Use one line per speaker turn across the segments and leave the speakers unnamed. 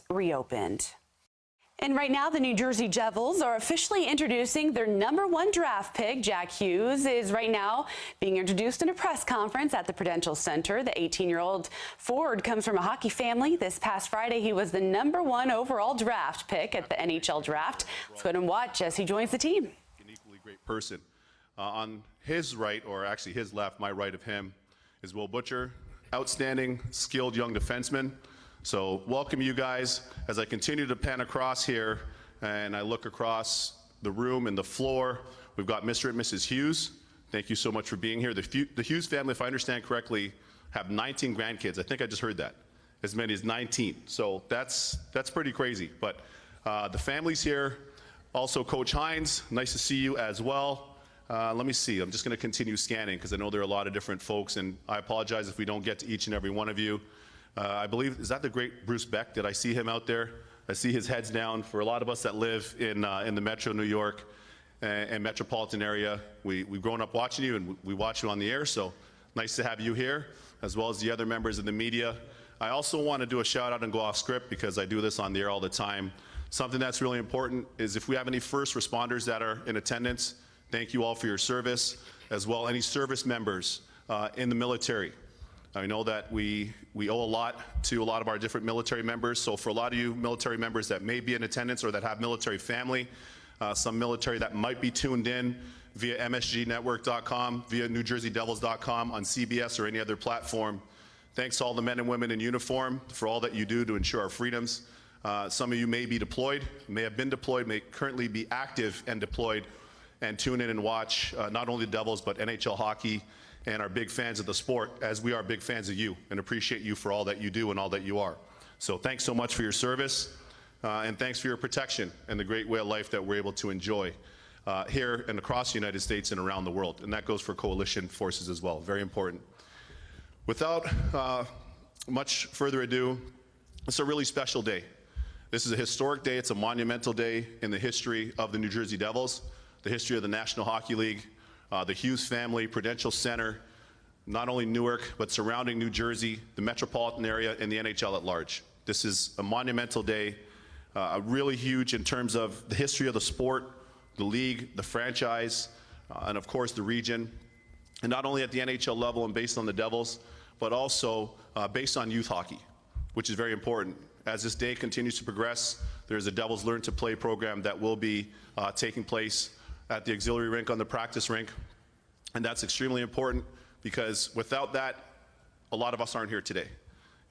reopened. And right now, the New Jersey Devils are officially introducing their #1 draft pick. Jack Hughes is right now being introduced in a press conference at the Prudential Center. The 18-year-old forward comes from a hockey family. This past Friday, he was the #1 overall draft pick at the NHL draft. Let's go ahead and watch as he joins the team.
An equally great person. On his right, or actually his left, my right of him, is Will Butcher, outstanding, skilled young defenseman. So welcome you guys as I continue to pan across here and I look across the room and the floor. We've got Mr. and Mrs. Hughes. Thank you so much for being here. The Hughes family, if I understand correctly, have 19 grandkids. I think I just heard that. As many as 19. So that's pretty crazy. But the family's here. Also Coach Hines, nice to see you as well. Let me see. I'm just going to continue scanning because I know there are a lot of different folks, and I apologize if we don't get to each and every one of you. I believe, is that the great Bruce Beck? Did I see him out there? I see his head's down. For a lot of us that live in the Metro New York and metropolitan area, we've grown up watching you, and we watch you on the air, so nice to have you here, as well as the other members of the media. I also want to do a shout out and go off script because I do this on the air all the time. Something that's really important is if we have any first responders that are in attendance, thank you all for your service, as well any service members in the military. I know that we owe a lot to a lot of our different military members, so for a lot of you military members that may be in attendance or that have military family, some military that might be tuned in via msgnetwork.com, via newjerseydevils.com, on CBS or any other platform, thanks to all the men and women in uniform for all that you do to ensure our freedoms. Some of you may be deployed, may have been deployed, may currently be active and deployed, and tune in and watch not only the Devils but NHL hockey, and are big fans of the sport, as we are big fans of you and appreciate you for all that you do and all that you are. So thanks so much for your service, and thanks for your protection and the great way of life that we're able to enjoy here and across the United States and around the world. And that goes for coalition forces as well, very important. Without much further ado, it's a really special day. This is a historic day, it's a monumental day in the history of the New Jersey Devils, the history of the National Hockey League, the Hughes family, Prudential Center, not only Newark, but surrounding New Jersey, the metropolitan area, and the NHL at large. This is a monumental day, really huge in terms of the history of the sport, the league, the franchise, and of course the region. And not only at the NHL level and based on the Devils, but also based on youth hockey, which is very important. As this day continues to progress, there's a Devils Learn to Play program that will be taking place at the auxiliary rink on the practice rink. And that's extremely important because without that, a lot of us aren't here today.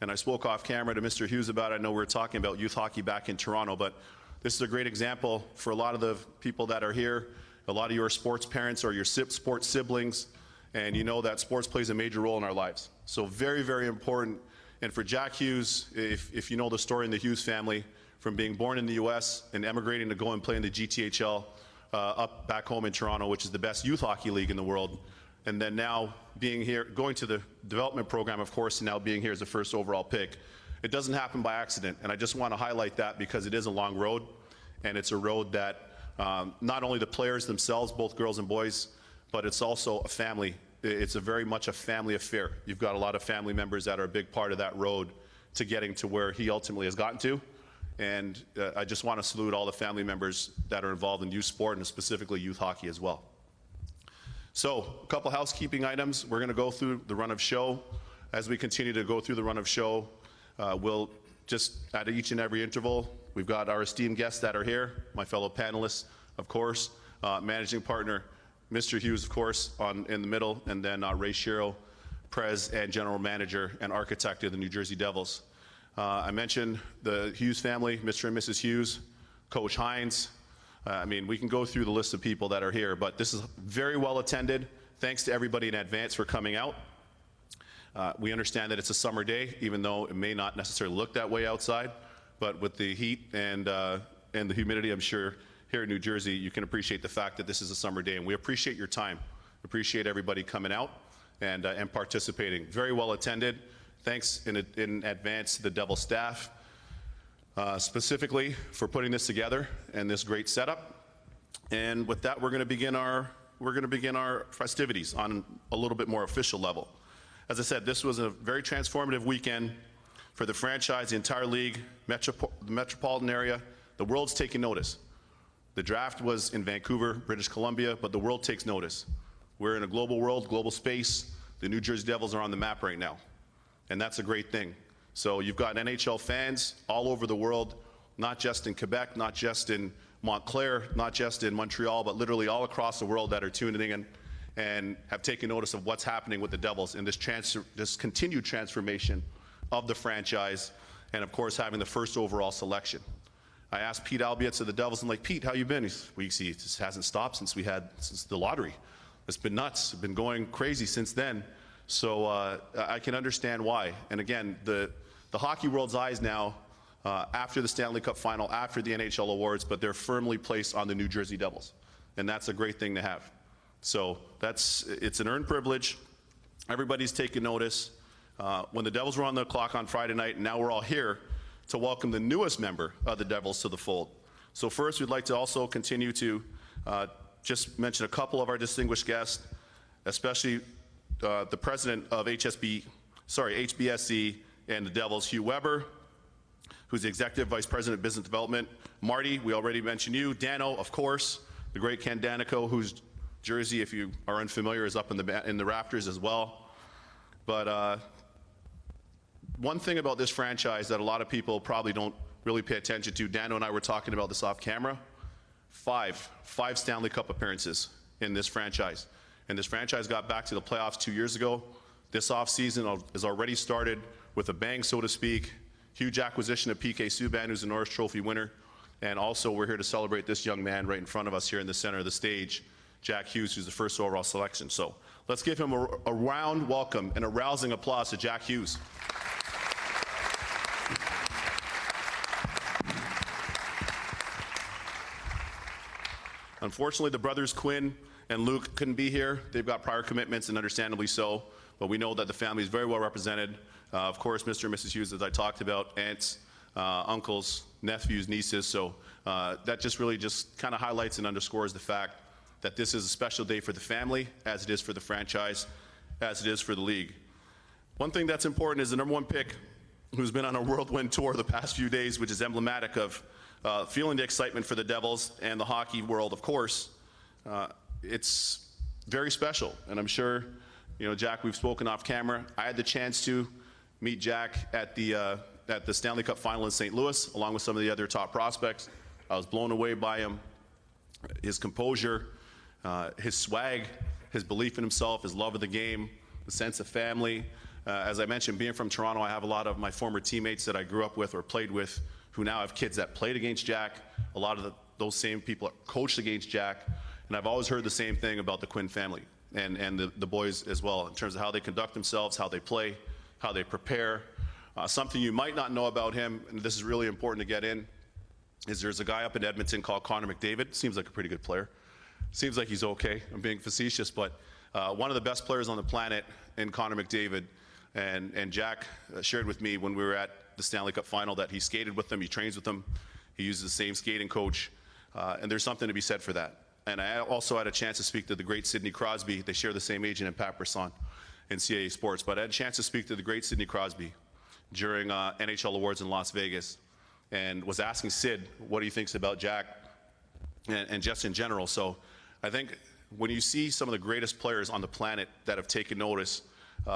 And I spoke off camera to Mr. Hughes about it. I know we were talking about youth hockey back in Toronto, but this is a great example for a lot of the people that are here. A lot of you are sports parents or your sports siblings, and you know that sports plays a major role in our lives. So very, very important. And for Jack Hughes, if you know the story in the Hughes family, from being born in the US and emigrating to go and play in the GTHL, up back home in Toronto, which is the best youth hockey league in the world, and then now being here, going to the development program, of course, and now being here as the first overall pick. It doesn't happen by accident, and I just want to highlight that because it is a long road, and it's a road that not only the players themselves, both girls and boys, but it's also a family. It's very much a family affair. You've got a lot of family members that are a big part of that road to getting to where he ultimately has gotten to. And I just want to salute all the family members that are involved in youth sport and specifically youth hockey as well. So a couple housekeeping items. We're going to go through the run of show. As we continue to go through the run of show, we'll just at each and every interval, we've got our esteemed guests that are here, my fellow panelists, of course, managing partner, Mr. Hughes, of course, in the middle, and then Ray Shiro, Prez and General Manager and Architect of the New Jersey Devils. I mentioned the Hughes family, Mr. and Mrs. Hughes, Coach Hines. I mean, we can go through the list of people that are here, but this is very well attended. Thanks to everybody in advance for coming out. We understand that it's a summer day, even though it may not necessarily look that way outside, but with the heat and the humidity, I'm sure here in New Jersey, you can appreciate the fact that this is a summer day, and we appreciate your time. Appreciate everybody coming out and participating. Very well attended. Thanks in advance to the Devil staff, specifically for putting this together and this great setup. And with that, we're going to begin our festivities on a little bit more official level. As I said, this was a very transformative weekend for the franchise, the entire league, the metropolitan area. The world's taking notice. The draft was in Vancouver, British Columbia, but the world takes notice. We're in a global world, global space. The New Jersey Devils are on the map right now, and that's a great thing. So you've got NHL fans all over the world, not just in Quebec, not just in Montclair, not just in Montreal, but literally all across the world that are tuning in and have taken notice of what's happening with the Devils and this continued transformation of the franchise, and of course having the first overall selection. I asked Pete Albietz of the Devils, I'm like, Pete, how you been? He just hasn't stopped since the lottery. It's been nuts. It's been going crazy since then. So I can understand why. And again, the hockey world's eyes now, after the Stanley Cup final, after the NHL awards, but they're firmly placed on the New Jersey Devils. And that's a great thing to have. So it's an earned privilege. Everybody's taken notice. When the Devils were on the clock on Friday night, and now we're all here to welcome the newest member of the Devils to the fold. So first, we'd like to also continue to just mention a couple of our distinguished guests, especially the president of HBSC and the Devils, Hugh Weber, who's the Executive Vice President of Business Development. Marty, we already mentioned you. Dano, of course, the great Ken Danico, whose jersey, if you are unfamiliar, is up in the rafters as well. But one thing about this franchise that a lot of people probably don't really pay attention to, Dano and I were talking about this off camera, five Stanley Cup appearances in this franchise. And this franchise got back to the playoffs 2 years ago. This offseason has already started with a bang, so to speak. Huge acquisition of PK Subban, who's a Norris Trophy winner. And also, we're here to celebrate this young man right in front of us here in the center of the stage, Jack Hughes, who's the first overall selection. So let's give him a round welcome and a rousing applause to Jack Hughes. Unfortunately, the brothers Quinn and Luke couldn't be here. They've got prior commitments, and understandably so, but we know that the family is very well represented. Of course, Mr. and Mrs. Hughes, as I talked about, aunts, uncles, nephews, nieces, so that just really just kind of highlights and underscores the fact that this is a special day for the family, as it is for the franchise, as it is for the league. One thing that's important is the number one pick, who's been on a whirlwind tour the past few days, which is emblematic of feeling the excitement for the Devils and the hockey world, of course. It's very special, and I'm sure, you know, Jack, we've spoken off camera. I had the chance to meet Jack at the Stanley Cup final in St. Louis, along with some of the other top prospects. I was blown away by him, his composure, his swag, his belief in himself, his love of the game, the sense of family. As I mentioned, being from Toronto, I have a lot of my former teammates that I grew up with or played with who now have kids that played against Jack. A lot of those same people coached against Jack. And I've always heard the same thing about the Quinn family and the boys as well, in terms of how they conduct themselves, how they play, how they prepare. Something you might not know about him, and this is really important to get in, is there's a guy up in Edmonton called Connor McDavid. Seems like a pretty good player. Seems like he's okay. I'm being facetious, but one of the best players on the planet in Connor McDavid. And Jack shared with me when we were at the Stanley Cup final that he skated with them, he trains with them, he uses the same skating coach, and there's something to be said for that. And I also had a chance to speak to the great Sidney Crosby. They share the same agent in Pat Brisson in CAA Sports, but I had a chance to speak to the great Sidney Crosby during NHL Awards in Las Vegas, and was asking Sid what he thinks about Jack and just in general. So I think when you see some of the greatest players on the planet that have taken notice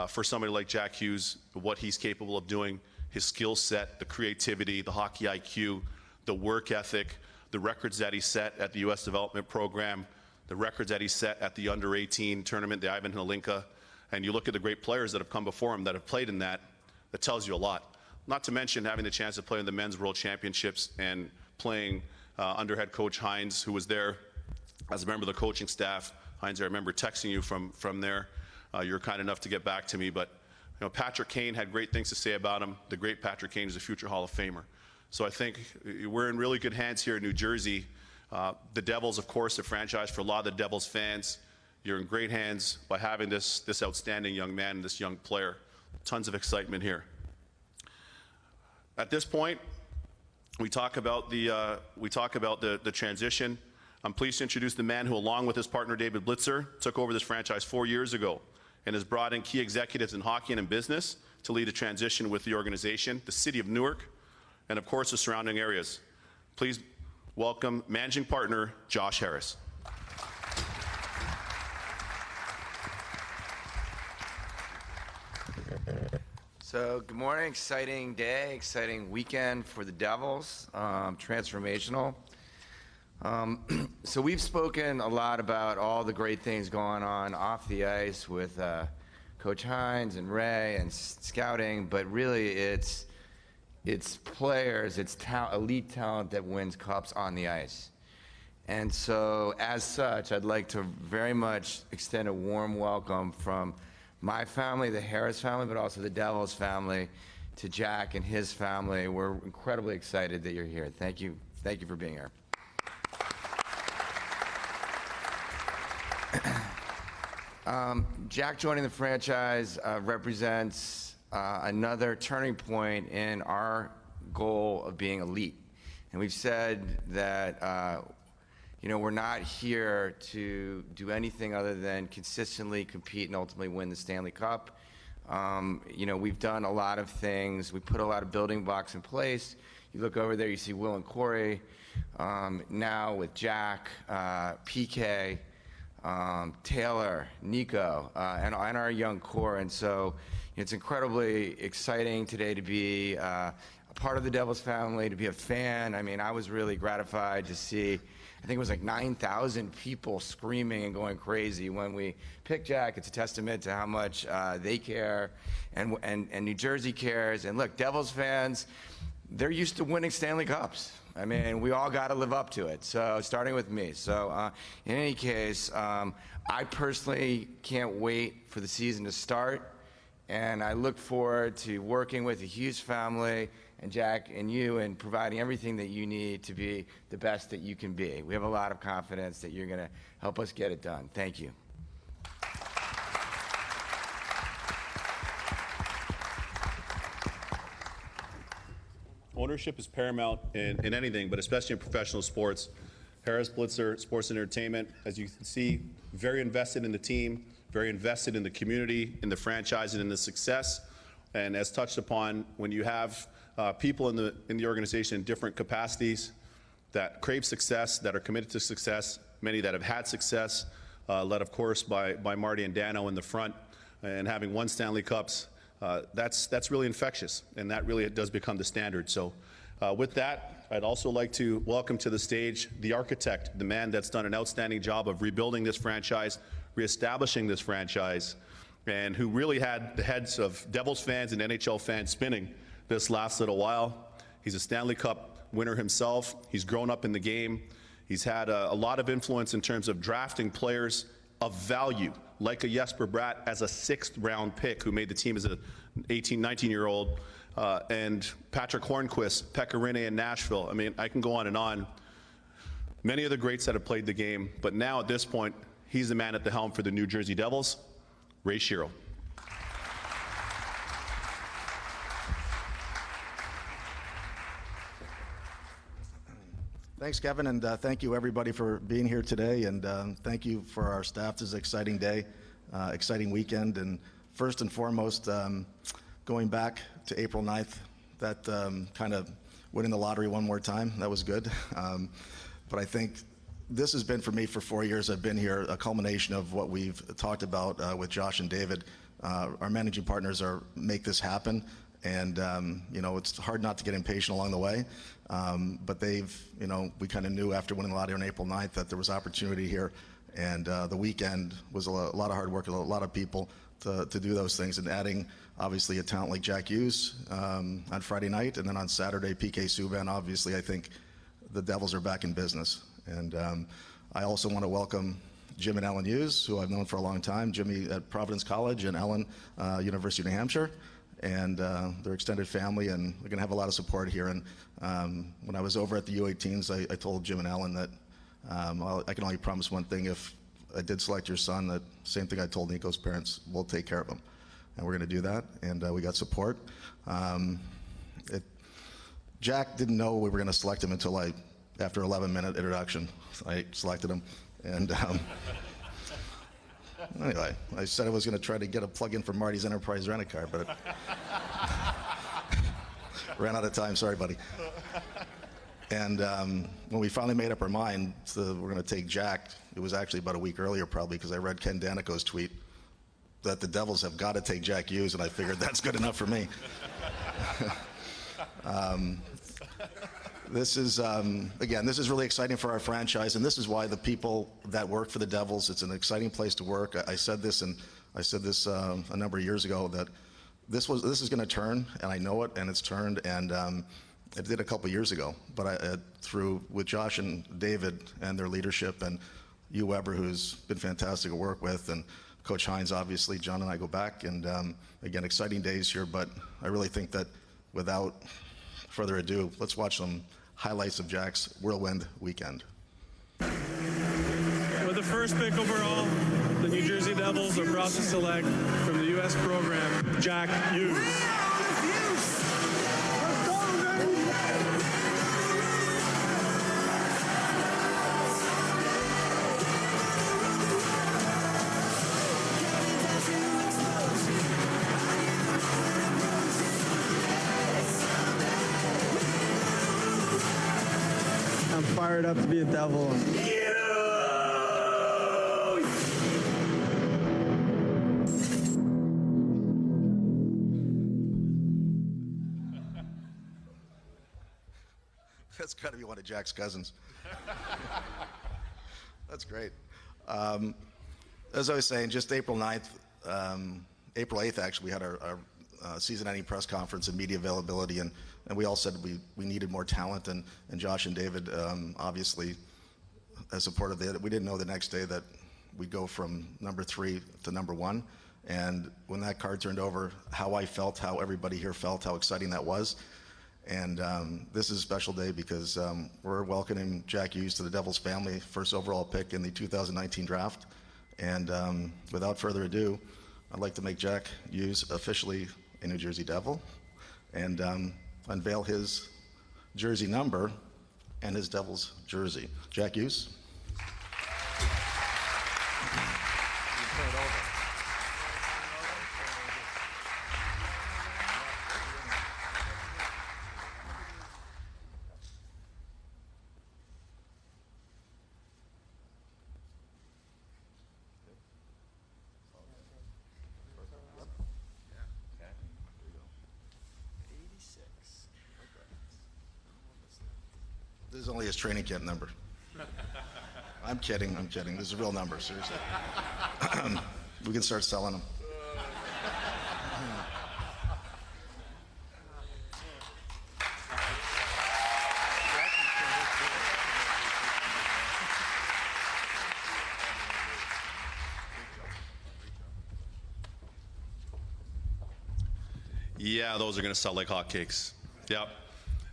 for somebody like Jack Hughes, what he's capable of doing, his skill set, the creativity, the hockey IQ, the work ethic, the records that he set at the U.S. development program, the records that he set at the under-18 tournament, the Ivan Hlinka, and you look at the great players that have come before him that have played in that, that tells you a lot. Not to mention having the chance to play in the Men's World Championships and playing under head coach Hines, who was there as a member of the coaching staff. Hines, I remember texting you from there. You were kind enough to get back to me, but you know, Patrick Kane had great things to say about him. The great Patrick Kane is a future Hall of Famer. So I think we're in really good hands here in New Jersey. The Devils, of course, the franchise for a lot of the Devils fans. You're in great hands by having this outstanding young man, this young player. Tons of excitement here. At this point, we talk about the transition. I'm pleased to introduce the man who, along with his partner David Blitzer, took over this franchise 4 years ago and has brought in key executives in hockey and in business to lead a transition with the organization, the city of Newark, and of course the surrounding areas. Please welcome Managing Partner Josh Harris.
So good morning, exciting day, exciting weekend for the Devils, transformational. So we've spoken a lot about all the great things going on off the ice with Coach Hines and Ray and scouting, but really it's players, it's elite talent that wins cups on the ice. And so as such, I'd like to very much extend a warm welcome from my family, the Harris family, but also the Devils family, to Jack and his family. We're incredibly excited that you're here. Thank you for being here. Jack joining the franchise represents another turning point in our goal of being elite. And we've said that we're not here to do anything other than consistently compete and ultimately win the Stanley Cup. We've done a lot of things. We put a lot of building blocks in place. You look over there, you see Will and Corey. Now with Jack, PK, Taylor, Nico, and our young core. And so it's incredibly exciting today to be a part of the Devils family, to be a fan. I mean, I was really gratified to see, I think it was like 9,000 people screaming and going crazy when we picked Jack. It's a testament to how much they care and New Jersey cares. And look, Devils fans, they're used to winning Stanley Cups. I mean, we all got to live up to it, so starting with me. So in any case, I personally can't wait for the season to start, and I look forward to working with the Hughes family and Jack and you and providing everything that you need to be the best that you can be. We have a lot of confidence that you're going to help us get it done. Thank you.
Ownership is paramount in anything, but especially in professional sports. Harris Blitzer Sports Entertainment, as you can see, very invested in the team, very invested in the community, in the franchise, and in the success. And as touched upon, when you have people in the organization in different capacities that crave success, that are committed to success, many that have had success, led of course by Marty and Dano in the front, and having won Stanley Cups, that's really infectious, and that really does become the standard. So with that, I'd also like to welcome to the stage the architect, the man that's done an outstanding job of rebuilding this franchise, reestablishing this franchise, and who really had the heads of Devils fans and NHL fans spinning this last little while. He's a Stanley Cup winner himself. He's grown up in the game. He's had a lot of influence in terms of drafting players of value, like a Jesper Bratt as a 6th round pick who made the team as an 18, 19-year-old, and Patrick Hornquist, Pekka Rinne in Nashville. I mean, I can go on and on. Many of the greats that have played the game, but now at this point, he's the man at the helm for the New Jersey Devils, Ray Shero.
Thanks, Kevin, and thank you, everybody, for being here today, and thank you for our staff. This is an exciting day, exciting weekend, and first and foremost, going back to April 9th, that kind of winning the lottery one more time, that was good. But I think this has been, for me, for 4 years I've been here, a culmination of what we've talked about with Josh and David. Our managing partners make this happen, and it's hard not to get impatient along the way. But we kind of knew after winning the lottery on April 9th that there was opportunity here, and the weekend was a lot of hard work, a lot of people to do those things, and adding obviously a talent like Jack Hughes on Friday night, and then on Saturday PK Subban. Obviously, I think the Devils are back in business, and I also want to welcome Jim and Ellen Hughes, who I've known for a long time. Jimmy at Providence College and Ellen, University of New Hampshire, and their extended family, and we're going to have a lot of support here. And when I was over at the U18s, I told Jim and Ellen that I can only promise one thing: if I did select your son, that same thing I told Nico's parents, we'll take care of him. And we're going to do that, and we got support. Jack didn't know we were going to select him until after 11-minute introduction, I selected him. And Anyway, I said I was going to try to get a plug-in for Marty's Enterprise Rent-A-Car, but ran out of time. Sorry, buddy. And when we finally made up our mind, we're going to take Jack. It was actually about a week earlier, probably, because I read Ken Danico's tweet that the Devils have got to take Jack Hughes, and I figured that's good enough for me. This is, again, this is really exciting for our franchise, and this is why the people that work for the Devils, it's an exciting place to work. I said this a number of years ago, that this is going to turn, and I know it, and it's turned, and it did a couple years ago. But with Josh and David and their leadership, and Hugh Weber, who's been fantastic to work with, and Coach Hines, obviously, John and I go back, and again, exciting days here. But I really think that without further ado, let's watch some highlights of Jack's whirlwind weekend.
With the first pick overall, the New Jersey Devils are proud to select from the U.S. program, Jack Hughes. I'm fired up to be a Devil.
That's got to be one of Jack's cousins. That's great. As I was saying, just April 9th, April 8th, actually, we had our season-ending press conference and media availability, and we all said we needed more talent, and Josh and David, obviously, as supportive, we didn't know the next day that we'd go from number 3 to number 1, and when that card turned over, how I felt, how everybody here felt, how exciting that was. And this is a special day because we're welcoming Jack Hughes to the Devils family, first overall pick in the 2019 draft. And without further ado, I'd like to make Jack Hughes officially a New Jersey Devil and unveil his jersey number and his Devils jersey. Jack Hughes. This is only his training camp number. I'm kidding. This is a real number, seriously. We can start selling them.
Yeah, those are going to sell like hotcakes. Yep.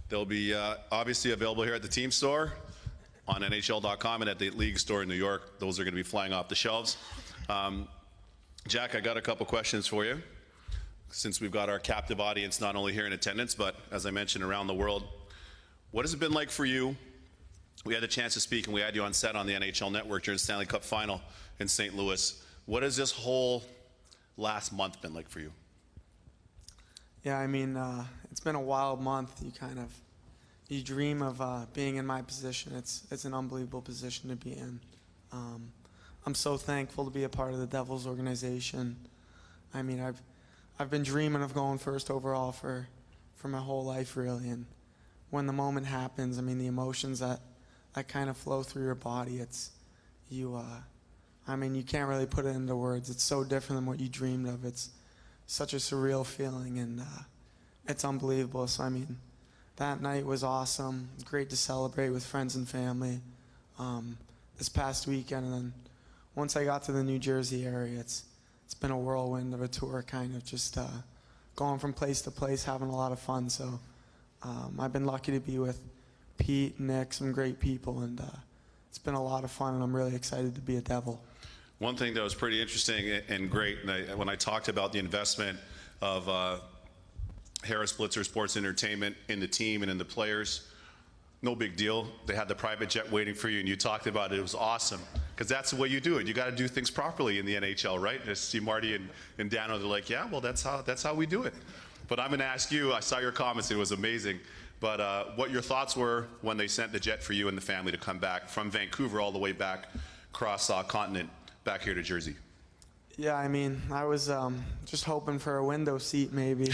They'll be obviously available here at the team store, on NHL.com, and at the league store in New York. Those are going to be flying off the shelves. Jack, I got a couple questions for you, since we've got our captive audience not only here in attendance, but as I mentioned, around the world. What has it been like for you? We had a chance to speak, and we had you on set on the NHL Network during the Stanley Cup Final in St. Louis. What has this whole last month been like for you?
Yeah, I mean, it's been a wild month. You dream of being in my position. It's an unbelievable position to be in. I'm so thankful to be a part of the Devils organization. I mean, I've been dreaming of going first overall for my whole life, really. And when the moment happens, I mean, the emotions that kind of flow through your body, I mean, you can't really put it into words. It's so different than what you dreamed of. It's such a surreal feeling, and it's unbelievable. So, I mean, that night was awesome. Great to celebrate with friends and family this past weekend. And then once I got to the New Jersey area, it's been a whirlwind of a tour, kind of just going from place to place, having a lot of fun. So I've been lucky to be with Pete, Nick, some great people, and it's been a lot of fun, and I'm really excited to be a Devil.
One thing that was pretty interesting and great, and when I talked about the investment of Harris Blitzer Sports Entertainment in the team and in the players, no big deal. They had the private jet waiting for you, and you talked about it. It was awesome. because that's the way you do it. You got to do things properly in the NHL, right? And I see Marty and Dano, they're like, yeah, well, that's how we do it. But I'm going to ask you, I saw your comments, it was amazing, but what your thoughts were when they sent the jet for you and the family to come back from Vancouver all the way back across continent back here to Jersey.
Yeah, I mean, I was just hoping for a window seat maybe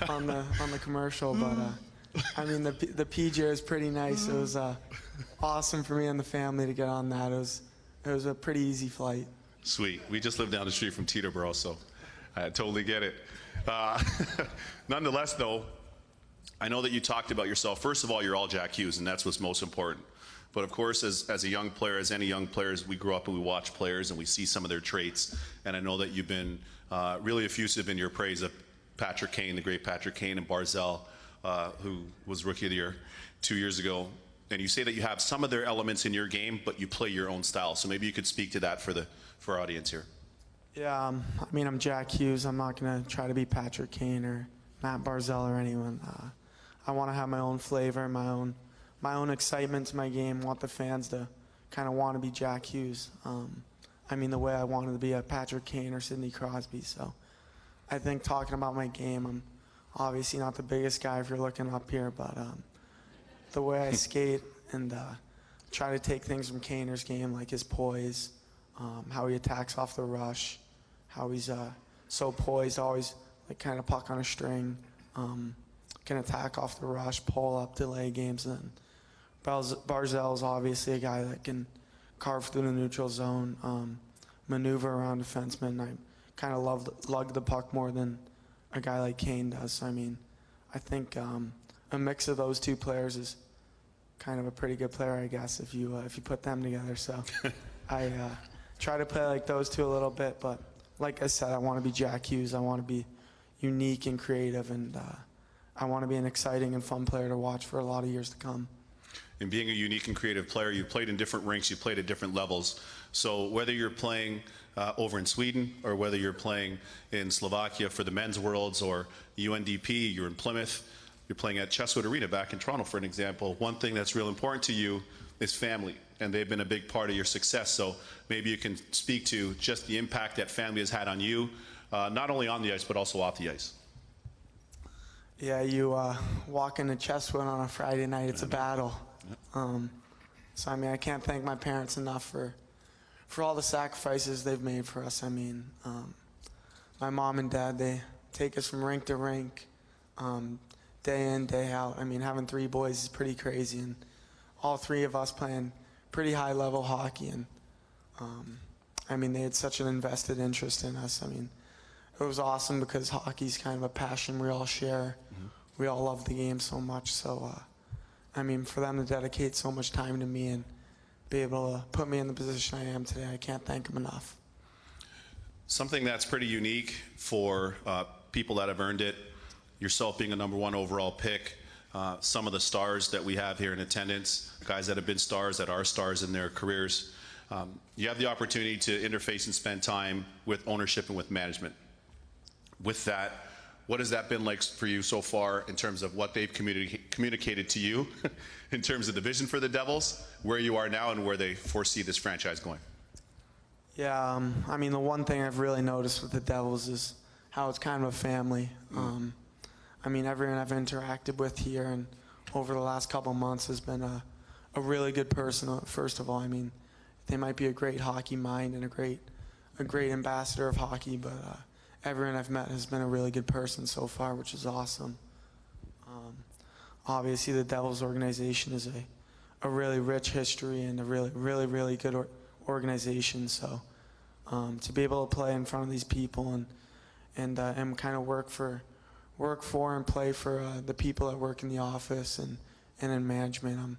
on the commercial, but I mean, the PJ is pretty nice. It was awesome for me and the family to get on that. It was a pretty easy flight.
Sweet. We just live down the street from Teterboro, so I totally get it. Nonetheless, though, I know that you talked about yourself. First of all, you're all Jack Hughes, and that's what's most important. But of course, as a young player, as any young players, we grow up and we watch players and we see some of their traits. And I know that you've been really effusive in your praise of Patrick Kane, the great Patrick Kane, and Barzal, who was Rookie of the Year 2 years ago. And you say that you have some of their elements in your game, but you play your own style. So maybe you could speak to that for our audience here.
Yeah, I mean, I'm Jack Hughes. I'm not going to try to be Patrick Kane or Matt Barzal or anyone. I want to have my own flavor, my own excitement to my game. Want the fans to kind of want to be Jack Hughes. I mean, the way I wanted to be a Patrick Kane or Sidney Crosby. So I think talking about my game, I'm obviously not the biggest guy if you're looking up here, but the way I skate and try to take things from Kaner's game, like his poise, how he attacks off the rush, how he's so poised, always like kind of puck on a string, can attack off the rush, pull up, delay games. And Barzal is obviously a guy that can carve through the neutral zone, maneuver around defensemen. I kind of lug the puck more than a guy like Kane does. So, I mean, I think a mix of those two players is kind of a pretty good player, I guess, if you put them together. So I try to play like those two a little bit, but like I said, I want to be Jack Hughes. I want to be unique and creative, and I want to be an exciting and fun player to watch for a lot of years to come.
And being a unique and creative player, you played in different rinks, you played at different levels. So whether you're playing over in Sweden or whether you're playing in Slovakia for the men's worlds or UNDP, you're in Plymouth, you're playing at Chesswood Arena back in Toronto, for an example, one thing that's real important to you is family, and they've been a big part of your success. So maybe you can speak to just the impact that family has had on you, not only on the ice, but also off the ice.
Yeah, you walk into Chesswood on a Friday night, it's a battle. So, I mean, I can't thank my parents enough for all the sacrifices they've made for us. I mean, my mom and dad, they take us from rink to rink, day in, day out. I mean, having three boys is pretty crazy, and all three of us playing pretty high-level hockey. And, I mean, they had such an invested interest in us. I mean, it was awesome because hockey's kind of a passion we all share. Mm-hmm. We all love the game so much. So, I mean, for them to dedicate so much time to me and be able to put me in the position I am today, I can't thank them enough.
Something that's pretty unique for people that have earned it, yourself being a #1 overall pick, some of the stars that we have here in attendance, guys that have been stars, that are stars in their careers, you have the opportunity to interface and spend time with ownership and with management. With that, what has that been like for you so far in terms of what they've communicated to you in terms of the vision for the Devils, where you are now, and where they foresee this franchise going?
Yeah, I mean, the one thing I've really noticed with the Devils is how it's kind of a family. I mean, everyone I've interacted with here and over the last couple months has been a really good person, first of all. I mean, they might be a great hockey mind and a great ambassador of hockey, but everyone I've met has been a really good person so far, which is awesome. Obviously, the Devils organization is a really rich history and a really good organization. So to be able to play in front of these people and kind of work for and play for the people that work in the office and in management,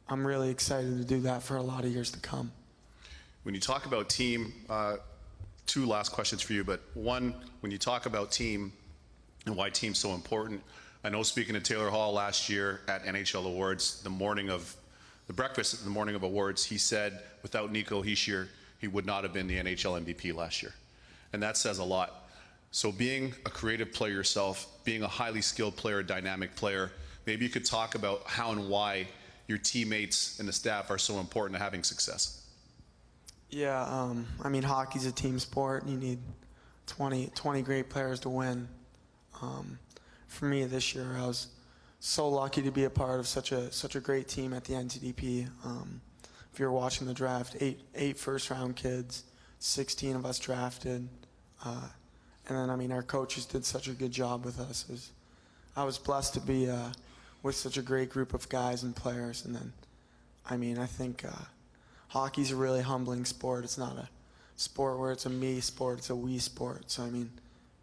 I'm really excited to do that for a lot of years to come.
When you talk about team, two last questions for you, but one, when you talk about team and why team's so important, I know speaking to Taylor Hall last year at NHL Awards, the breakfast at the morning of awards, he said without Nico Hischier, he would not have been the NHL MVP last year. And that says a lot. So being a creative player yourself, being a highly skilled player, a dynamic player, maybe you could talk about how and why your teammates and the staff are so important to having success?
Yeah, I mean, hockey's a team sport. You need 20 great players to win. For me this year, I was so lucky to be a part of such a great team at the NTDP. If you're watching the draft, eight first-round kids, 16 of us drafted, and then I mean our coaches did such a good job with us. I was blessed to be with such a great group of guys and players. And then, I mean, I think hockey's a really humbling sport. It's not a sport where it's a me sport; it's a we sport. So I mean,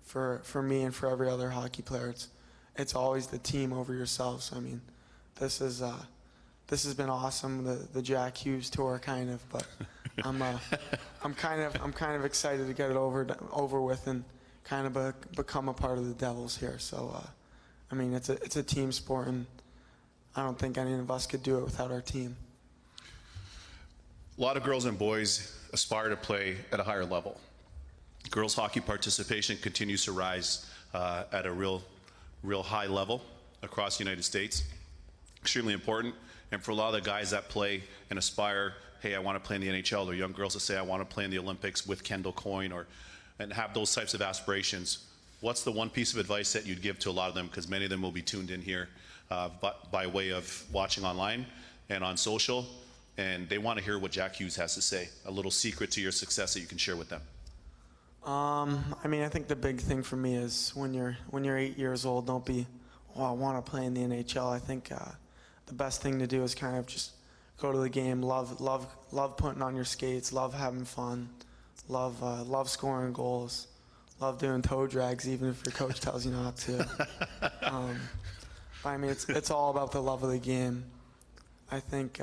for me and for every other hockey player, it's always the team over yourself. So I mean, this has been awesome, the Jack Hughes tour kind of, but I'm kind of excited to get it over with and kind of become a part of the Devils here. So I mean, it's a team sport, and I don't think any of us could do it without our team.
A lot of girls and boys aspire to play at a higher level. Girls hockey participation continues to rise at a real high level across the United States. Extremely important. And for a lot of the guys that play and aspire, hey, I want to play in the NHL, or young girls that say, I want to play in the Olympics with Kendall Coyne, and have those types of aspirations, what's the one piece of advice that you'd give to a lot of them? Because many of them will be tuned in here by way of watching online and on social, and they want to hear what Jack Hughes has to say. A little secret to your success that you can share with them.
I mean, I think the big thing for me is when you're 8 years old, don't be, oh, I want to play in the NHL. I think the best thing to do is kind of just go to the game, love putting on your skates, love having fun, love scoring goals, love doing toe drags, even if your coach tells you not to. I mean, it's all about the love of the game. I think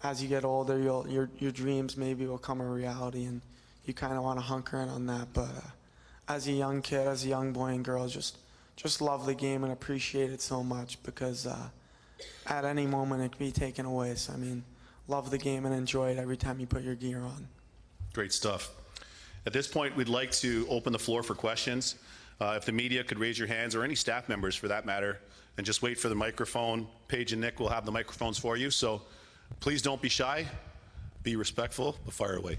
as you get older, your dreams maybe will come a reality, and you kind of want to hunker in on that. But as a young kid, as a young boy and girl, just love the game and appreciate it so much, because at any moment it can be taken away. So I mean, love the game and enjoy it every time you put your gear on. Great
stuff. At this point, we'd like to open the floor for questions. If the media could raise your hands, or any staff members for that matter, and just wait for the microphone. Paige and Nick will have the microphones for you. So please don't be shy. Be respectful, but fire away.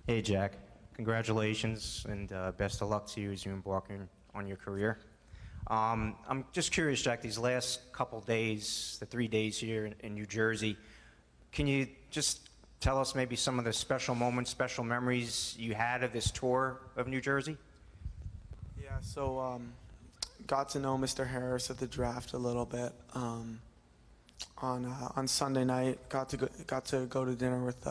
Hey, Jack. Congratulations, and best of luck to you as you embark on your career. I'm just curious, Jack, these last couple days, the 3 days here in New Jersey, can you just tell us maybe some of the special moments, special memories you had of this tour of New Jersey?
Yeah, so got to know Mr. Harris at the draft a little bit. On Sunday night, got to go to dinner with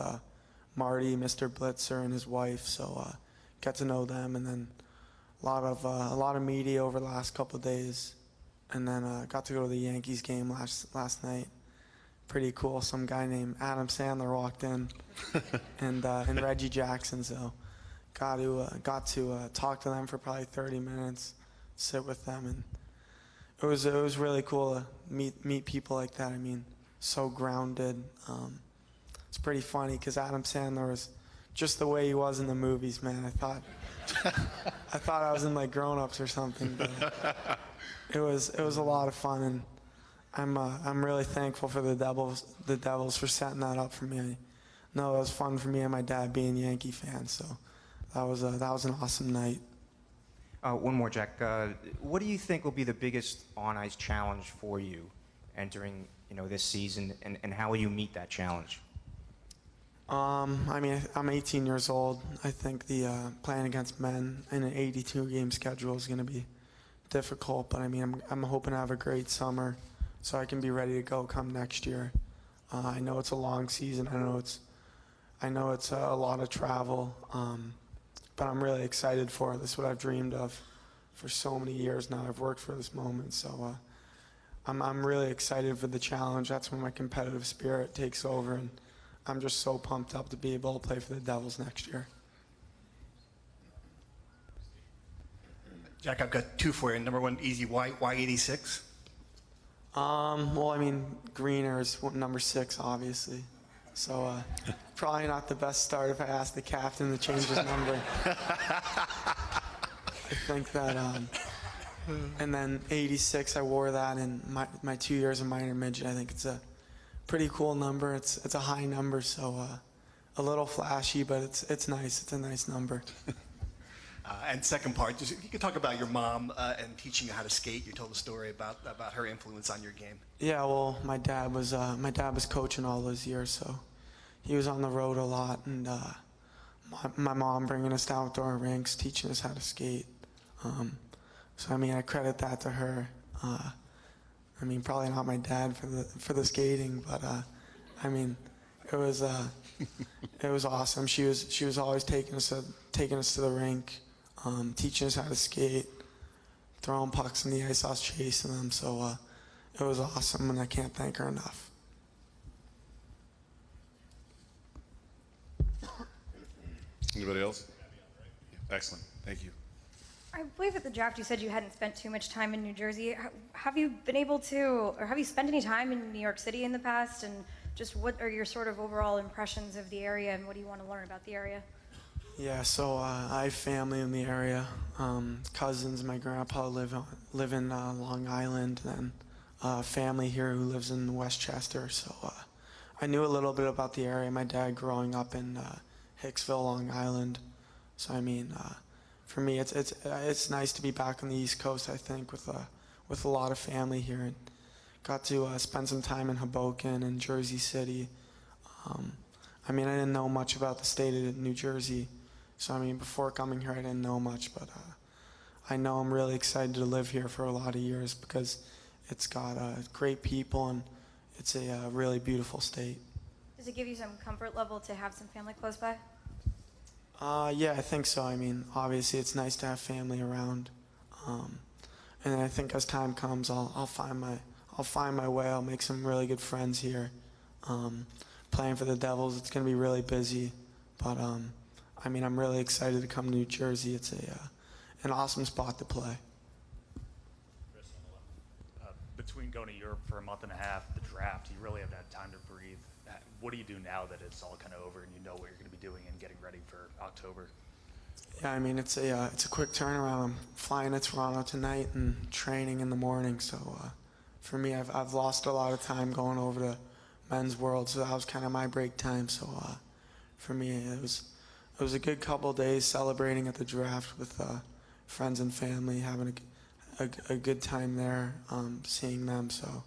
Marty, Mr. Blitzer, and his wife. So got to know them, and then a lot of media over the last couple of days, and then got to go to the Yankees game last night. Pretty cool. Some guy named Adam Sandler walked in, and Reggie Jackson. So got to talk to them for probably 30 minutes, sit with them, and it was really cool to meet people like that. I mean, so grounded. It's pretty funny because Adam Sandler was just the way he was in the movies, man. I thought I was in like Grown Ups or something. But it was a lot of fun, and I'm really thankful for the Devils for setting that up for me. I know it was fun for me and my dad being Yankee fans, so that was an awesome night.
One more, Jack. What do you think will be the biggest on-ice challenge for you entering, this season, and how will you meet that challenge?
I mean, I'm 18 years old. I think the playing against men in an 82-game schedule is going to be difficult, but I mean, I'm hoping to have a great summer so I can be ready to go come next year. I know it's a long season. I know it's a lot of travel, but I'm really excited for it. This is what I've dreamed of for so many years now. I've worked for this moment, so I'm really excited for the challenge. That's when my competitive spirit takes over, and I'm just so pumped up to be able to play for the Devils next year.
Jack, I've got two for you. Number one, easy. Why 86?
Well, I mean, Greener is number 6, obviously. So probably not the best start if I ask the captain to change his number. I think that And then 86, I wore that in my 2 years of minor midget. I think it's a pretty cool number. It's a high number, so a little flashy, but it's nice. It's a nice number.
And second part, just you could talk about your mom and teaching you how to skate. You told a story about her influence on your game.
Yeah, well, my dad was coaching all those years, so he was on the road a lot, and my mom bringing us to outdoor rinks, teaching us how to skate. So I mean, I credit that to her. I mean, probably not my dad for the skating, but I mean, it was awesome. She was always taking us to the rink, teaching us how to skate, throwing pucks in the ice, us chasing them. So it was awesome, and I can't thank her enough.
Anybody else? Excellent. Thank you.
I believe at the draft you said you hadn't spent too much time in New Jersey. Have you been able to, or have you spent any time in New York City in the past? And just what are your sort of overall impressions of the area, and what do you want to learn about the area?
Yeah, so I have family in the area. Cousins, my grandpa live in Long Island, and family here who lives in Westchester. So I knew a little bit about the area. My dad growing up in Hicksville, Long Island. So I mean, for me, it's nice to be back on the East Coast. I think with a lot of family here, and got to spend some time in Hoboken and Jersey City. I mean, I didn't know much about the state of New Jersey, so I mean, before coming here, I didn't know much. But I know I'm really excited to live here for a lot of years because it's got great people and it's a really beautiful state.
Does it give you some comfort level to have some family close by?
Yeah, I think so. I mean, obviously, it's nice to have family around, and I think as time comes, I'll find my way. I'll make some really good friends here. Playing for the Devils, it's going to be really busy, but I mean, I'm really excited to come to New Jersey. It's an awesome spot to play.
Between going to Europe for a month and a half, the draft, you really have that time to breathe. What do you do now that it's all kind of over and you know what you're going to be doing and getting ready for October?
Yeah, I mean, it's a quick turnaround. I'm flying to Toronto tonight and training in the morning. So for me, I've lost a lot of time going over to Men's World, so that was kind of my break time. So for me, it was a good couple of days celebrating at the draft with friends and family, having a good time there, seeing them. So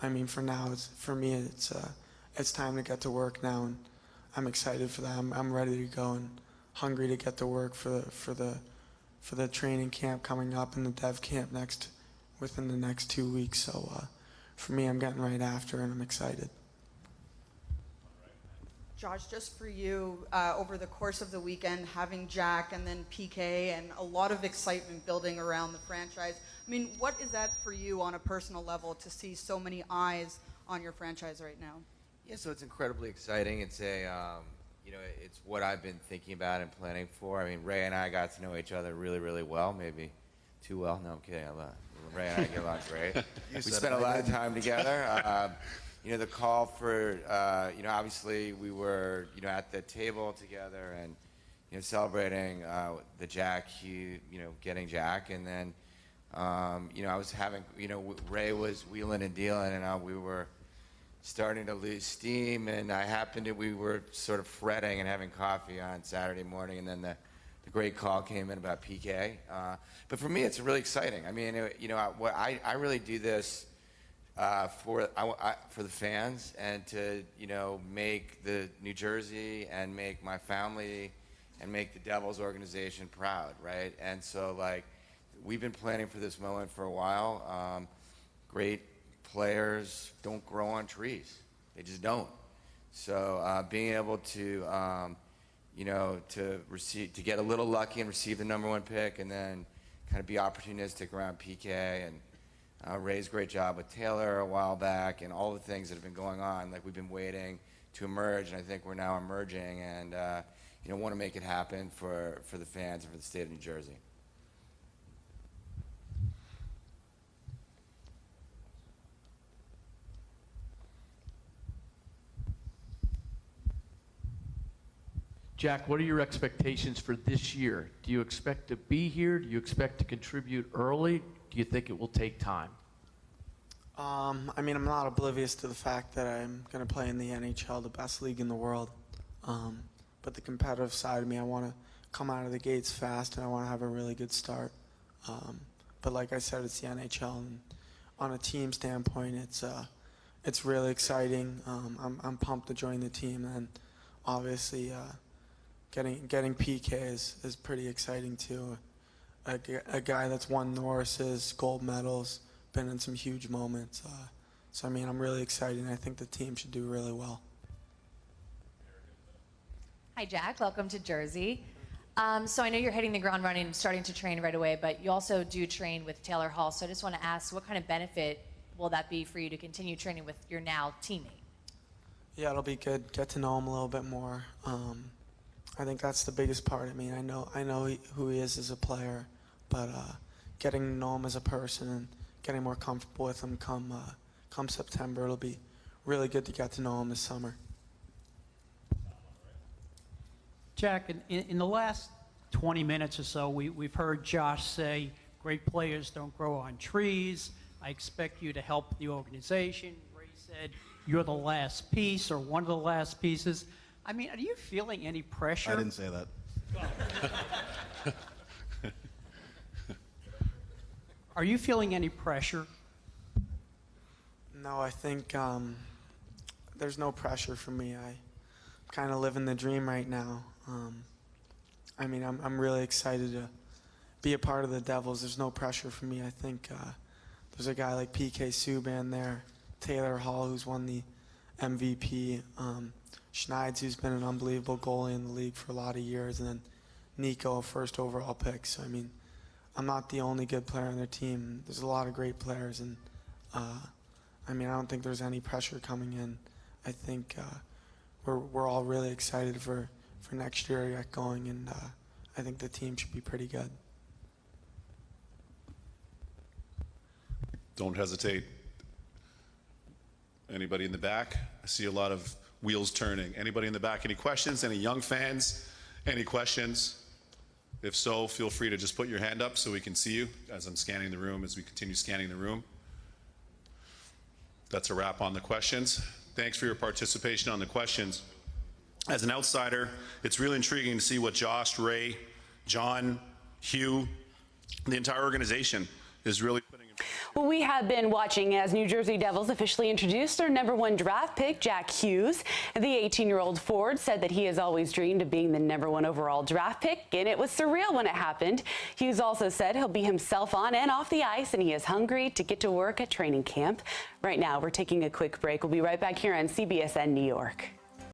I mean, for now, it's time to get to work now, and I'm excited for that. I'm ready to go and hungry to get to work for the training camp coming up and the dev camp within the next 2 weeks. So for me, I'm getting right after, and I'm excited.
Josh, just for you, over the course of the weekend, having Jack and then PK and a lot of excitement building around the franchise. I mean, what is that for you on a personal level to see so many eyes on your franchise right now?
Yeah, so it's incredibly exciting. It's it's what I've been thinking about and planning for. I mean, Ray and I got to know each other really, really well, maybe too well. No, I'm kidding. Ray and I get along great. We spent a lot of time together. The call for, obviously we were, at the table together and, celebrating the Jack Hughes, getting Jack. And then, I was having, Ray was wheeling and dealing, and we were starting to lose steam, and we were sort of fretting and having coffee on Saturday morning, and then the great call came in about PK. But for me, it's really exciting. I mean, I really do this for the fans and to, make the New Jersey and make my family and make the Devils organization proud, right? And so, we've been planning for this moment for a while. Great players don't grow on trees. They just don't. So being able to, to get a little lucky and receive the #1 pick, and then kind of be opportunistic around PK, and Ray's great job with Taylor a while back, and all the things that have been going on. We've been waiting to emerge, and I think we're now emerging, and want to make it happen for the fans and for the state of New Jersey.
Jack, what are your expectations for this year? Do you expect to be here? Do you expect to contribute early? do you think it will take time?
I mean, I'm not oblivious to the fact that I'm going to play in the NHL, the best league in the world. But the competitive side of me, I want to come out of the gates fast, and I want to have a really good start. But like I said, it's the NHL, and on a team standpoint, it's really exciting. I'm pumped to join the team, and obviously getting PK is pretty exciting too. A guy that's won Norris's, gold medals, been in some huge moments. So I mean, I'm really excited, and I think the team should do really well.
Hi, Jack. Welcome to Jersey. So I know you're hitting the ground running and starting to train right away, but you also do train with Taylor Hall. So I just want to ask, what kind of benefit will that be for you to continue training with your now teammate?
Yeah, it'll be good. Get to know him a little bit more. I think that's the biggest part. I mean, I know who he is as a player, but getting to know him as a person and getting more comfortable with him come September, it'll be really good to get to know him this summer.
Jack, in the last 20 minutes or so, we've heard Josh say, great players don't grow on trees. I expect you to help the organization. Ray said, you're the last piece or one of the last pieces. I mean, are you feeling any pressure?
I didn't say that.
Are you feeling any pressure?
No, I think there's no pressure for me. I'm kind of living the dream right now. I mean, I'm really excited to be a part of the Devils. There's no pressure for me. I think there's a guy like PK Subban there, Taylor Hall, who's won the MVP, Schneid's, who's been an unbelievable goalie in the league for a lot of years, and then Nico, first overall pick. So, I mean, I'm not the only good player on their team. There's a lot of great players, and I mean, I don't think there's any pressure coming in. I think we're all really excited for next year to get going, and I think the team should be pretty good.
Don't hesitate. Anybody in the back? I see a lot of wheels turning. Anybody in the back? Any questions? Any young fans? Any questions? If so, feel free to just put your hand up so we can see you as I'm scanning the room, as we continue scanning the room. That's a wrap on the questions. Thanks for your participation on the questions. As an outsider, it's really intriguing to see what Josh, Ray, John, Hugh, the entire organization is really putting in.
Well, we have been watching as New Jersey Devils officially introduced their #1 draft pick, Jack Hughes. The 18-year-old forward said that he has always dreamed of being the #1 overall draft pick, and it was surreal when it happened. Hughes also said he'll be himself on and off the ice, and he is hungry to get to work at training camp. Right now, we're taking a quick break. We'll be right back here on CBSN New York.